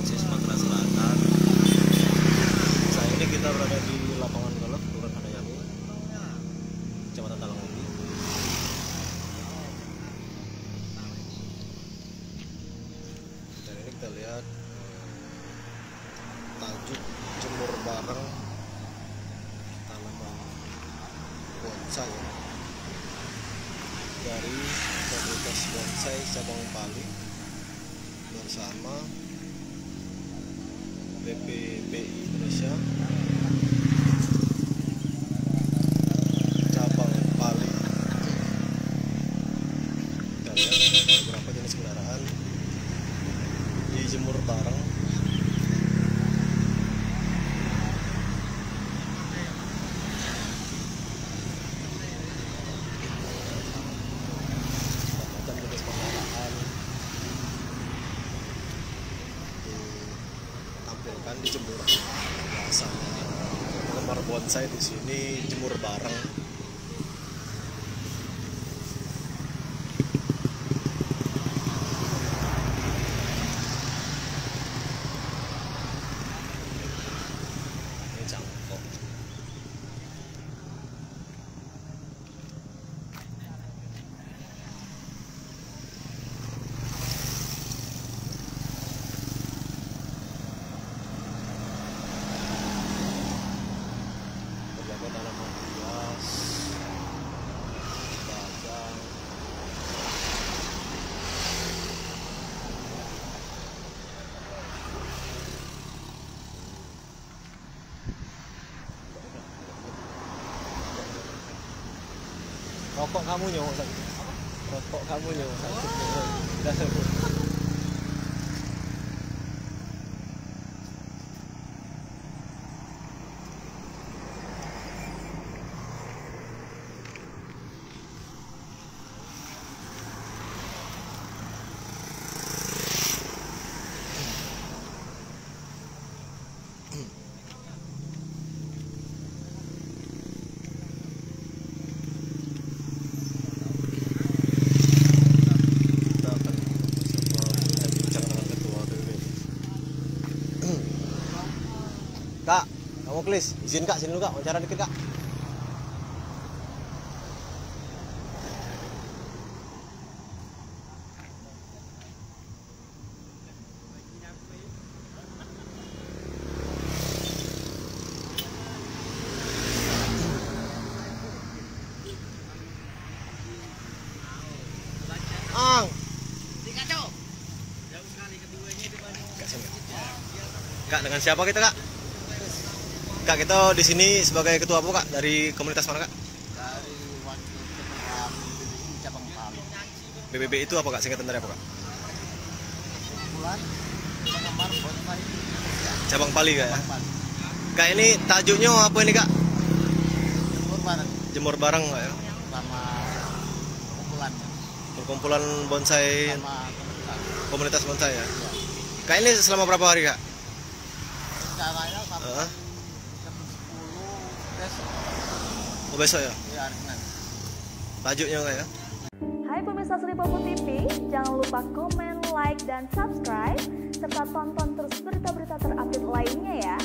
Provinsi Sumatera Selatan. Saat ini kita berada di lapangan golf Kelurahan Hadayalu, Kecamatan Talangobi. Dan ini kita lihat tajuk jemur bareng tanaman bonsai dari Komunitas Bonsai Cabang Pali bersama BPBI Indonesia Cabang Pali. Kita lihat ada beberapa jenis kendaraan dijemur bareng. Macam jenis kendaraan ditampilkan dijemur. Biasanya penggemar bonsai di sini jemur bareng. Ini cangkok. Berbagai tanaman hias, dagang. Rokok kamu nyok sakit. Rokok kamu nyok sakit. Kita akan bincang dengan ketua PBB. Kak, kamu please izin kak, sini dulu kak, wawancara dikit kak. Ang, Kak, sini. Kak, dengan siapa kita kak? Kak, kita di sini sebagai ketua apa kak? Dari komunitas mana kak? Dari wakil ketua BPBI Cabang Pali. BBB itu apa kak? Singkatan dari apa kak? Kumpulan penggemar bonsai Cabang Pali kak ya? Pali. Kak, ini tajuknya apa ini kak? Jemur bareng Jemur bareng kak ya? sama kumpulannya, Perkumpulan bonsai sama komunitas komunitas. bonsai ya? Ya. Kak, ini selama berapa hari kak? Rencananya sampai Heeh. jam 10 besok. Oh, besok ya? Ya, hari Senin. Tajuknya kak ya? Hai pemirsa Sri Popo TV, jangan lupa komen, like, dan subscribe, serta tonton terus berita-berita terupdate lainnya ya.